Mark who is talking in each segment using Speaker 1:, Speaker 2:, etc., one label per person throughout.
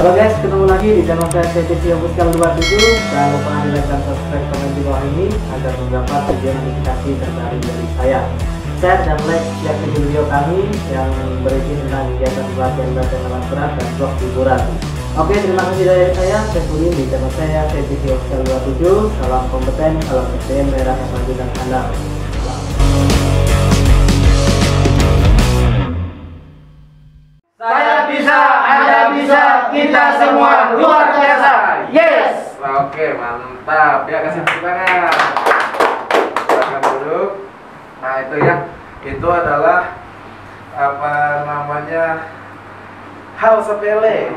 Speaker 1: Halo guys, ketemu lagi di channel saya CTC Official 27. Jangan lupa di like dan subscribe, komen di bawah ini agar mendapat video notifikasi terbaru dari saya. Share dan like setiap video kami yang berisi tentang kegiatan pelatihan alat berat dan vlog hiburan. Oke, terima kasih dari saya Sefuli di channel saya CTC Official 27. Salam kompeten, salam SDM daerah yang maju dan handal.
Speaker 2: Saya bisa, Anda bisa, kita semua luar biasa. Yes.
Speaker 3: Oke, mantap. Ya, kasih tepuk tangan. Silakan duduk. Nah, itu ya. Itu adalah apa namanya? Hal sepele,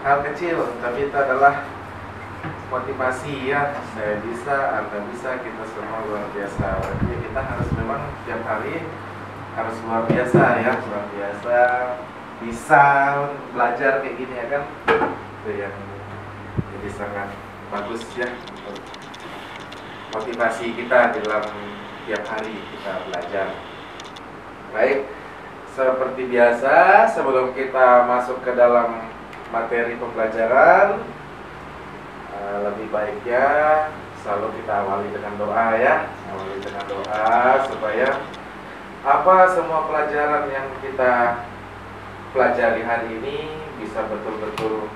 Speaker 3: hal kecil, tapi itu adalah motivasi ya. Saya bisa, Anda bisa, kita semua luar biasa. Jadi kita harus memang tiap hari harus luar biasa ya, luar biasa. Bisa belajar kayak gini ya kan, itu yang jadi sangat bagus ya untuk motivasi kita dalam tiap hari kita belajar. Baik, seperti biasa sebelum kita masuk ke dalam materi pembelajaran, lebih baiknya selalu kita awali dengan doa ya, awali dengan doa supaya apa semua pelajaran yang kita pelajari hari ini bisa betul-betul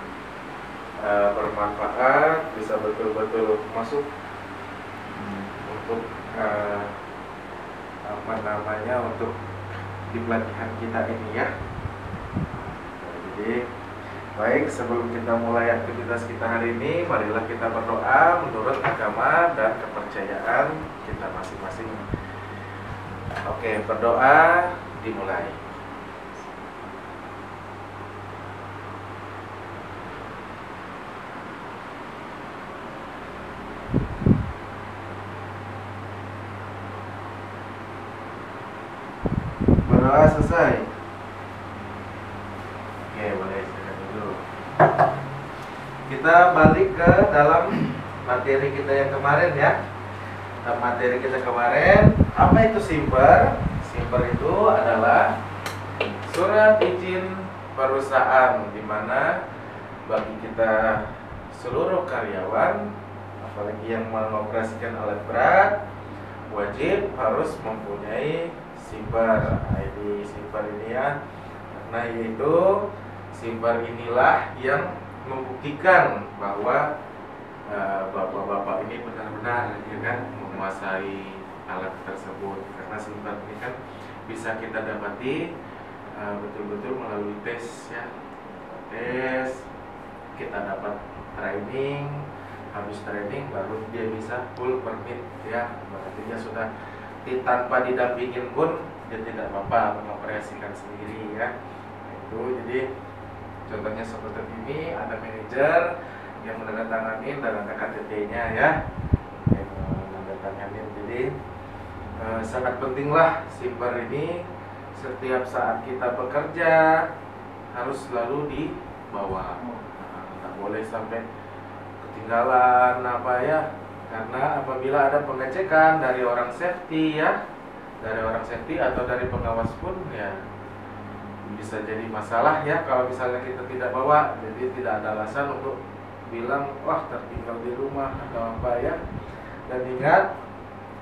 Speaker 3: bermanfaat, bisa betul-betul masuk untuk apa namanya, untuk di pelatihan kita ini ya. Jadi baik, sebelum kita mulai aktivitas kita hari ini, marilah kita berdoa menurut agama dan kepercayaan kita masing-masing. Oke, berdoa dimulai. Berdoa selesai. Oke, boleh silakan dulu. Kita balik ke dalam materi kita yang kemarin ya. Materi kita kemarin, apa itu simper? Simper itu adalah surat izin perusahaan, di mana bagi kita seluruh karyawan, apalagi yang mengoperasikan alat berat, wajib harus mempunyai simper. ID simper ini ya, nah yaitu simper inilah yang membuktikan bahwa bapak-bapak ini benar-benar ya kan menguasai alat tersebut. Karena simper ini kan bisa kita dapati betul-betul melalui tes ya, tes, kita dapat training, habis training baru dia bisa full permit ya, berarti dia sudah tanpa didampingin pun dia tidak apa-apa mengoperasikan sendiri ya. Itu jadi contohnya seperti ini, ada manajer yang menandatangani dan ada KTT-nya ya, yang menandatangani. Jadi sangat pentinglah simper ini. Setiap saat kita bekerja harus selalu dibawa, tidak boleh sampai ketinggalan apa ya. Karena apabila ada pengecekan dari orang safety ya, dari orang safety atau dari pengawas pun ya bisa jadi masalah ya kalau misalnya kita tidak bawa. Jadi tidak ada alasan untuk bilang wah tertinggal di rumah atau apa ya. Dan ingat,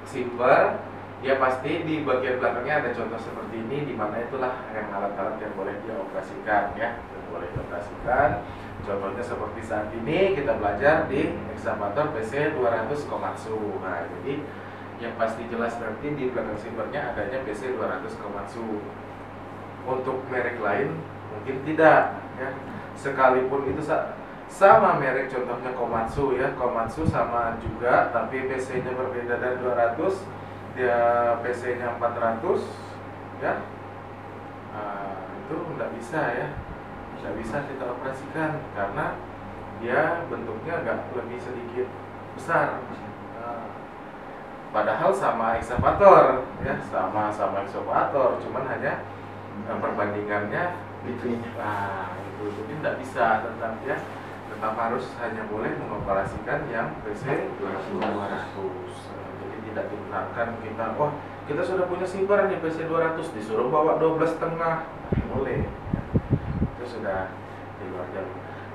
Speaker 3: simper ya pasti di bagian belakangnya ada contoh seperti ini, di mana itulah yang alat-alat yang boleh dioperasikan ya, yang boleh dioperasikan. Contohnya seperti saat ini kita belajar di ekskavator PC 200 Komatsu. Nah, jadi yang pasti jelas nanti di belakang simpernya adanya PC 200 Komatsu. Untuk merek lain mungkin tidak ya. Sekalipun itu sama merek, contohnya Komatsu ya, Komatsu sama juga, tapi PC-nya berbeda dari 200, dia PC-nya 400 ya. Itu nggak bisa ya, tidak bisa kita operasikan karena dia bentuknya agak lebih sedikit besar. Padahal sama ekskavator ya, sama ekskavator, cuman hanya perbandingannya itu. Nah, itu jadi tidak bisa tetap ya, tetap harus hanya boleh mengoperasikan yang PC 200. Jadi tidak dibenarkan kita, wah kita sudah punya simper nih PC 200 disuruh bawa 12,5, boleh. Itu sudah di luar jam.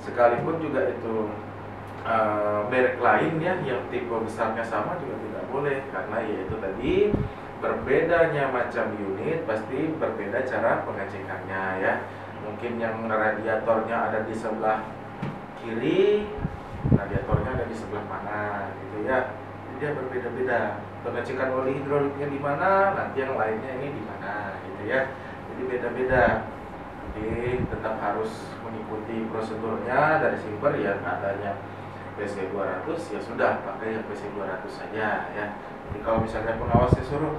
Speaker 3: sekalipun juga itu merek lain ya yang tipe besarnya sama juga tidak boleh, karena yaitu tadi berbedanya macam unit pasti berbeda cara pengecekannya ya. Mungkin yang radiatornya ada di sebelah kiri, radiatornya ada di sebelah mana gitu ya. Jadi dia berbeda-beda. Pengecekan oli hidroliknya di mana, nanti yang lainnya ini di mana gitu ya. Jadi beda-beda. Jadi tetap harus mengikuti prosedurnya dari simper ya, adanya PC 200 ya sudah pakai yang PC 200 saja ya. Jadi kalau misalnya pengawasnya suruh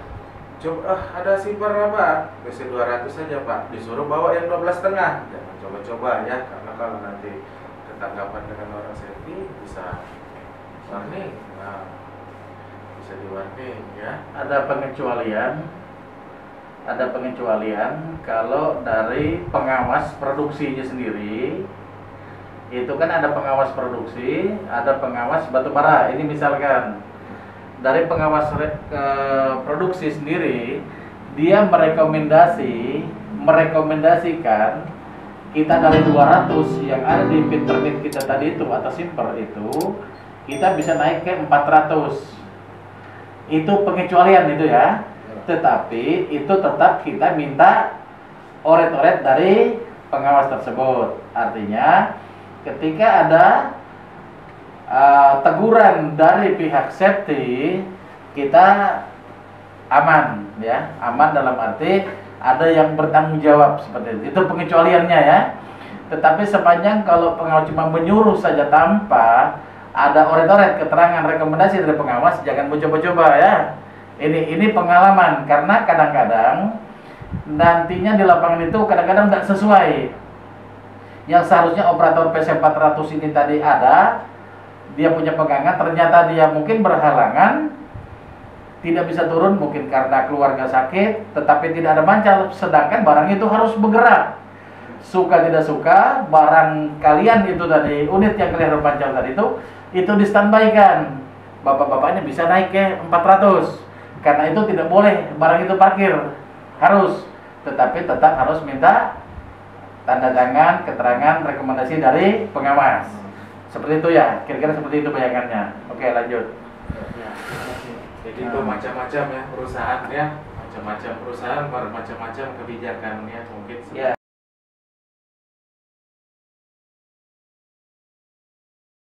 Speaker 3: coba ada simper apa PC 200 saja Pak, disuruh bawa yang 12,5, jangan coba-coba ya, karena kalau nanti ketanggapan dengan orang safety bisa warning, nah, bisa di warning ya.
Speaker 2: Ada pengecualian kalau dari pengawas produksinya sendiri. Itu kan ada pengawas produksi, ada pengawas batubara. Ini misalkan dari pengawas produksi sendiri, dia merekomendasikan kita dari 200 yang ada di internet kita tadi itu atau simper itu, kita bisa naik ke 400. Itu pengecualian itu ya. Tetapi itu tetap kita minta oret-oret dari pengawas tersebut. Artinya ketika ada teguran dari pihak safety, kita aman ya. Aman dalam arti ada yang bertanggung jawab seperti itu. Itu pengecualiannya ya. Tetapi sepanjang kalau pengawas cuma menyuruh saja tanpa ada oret-oret keterangan rekomendasi dari pengawas, jangan mencoba-coba ya. Ini pengalaman, karena kadang-kadang nantinya di lapangan itu kadang-kadang tidak sesuai. Yang seharusnya operator PC 400 ini tadi ada, dia punya pegangan, ternyata dia mungkin berhalangan, tidak bisa turun mungkin karena keluarga sakit, tetapi tidak ada mancal, sedangkan barang itu harus bergerak. Suka tidak suka, barang kalian itu tadi, unit yang kalian mancal tadi itu di-standby-kan. Bapak-bapaknya bisa naik ke 400. Karena itu tidak boleh barang itu parkir, harus, tetapi tetap harus minta tanda tangan, keterangan, rekomendasi dari pengawas. Seperti itu ya, kira-kira seperti itu bayangannya. Oke, lanjut.
Speaker 3: Ya, jadi itu macam-macam ya perusahaan ya, macam-macam perusahaan, macam-macam kebijakan ya, mungkin
Speaker 2: Ya,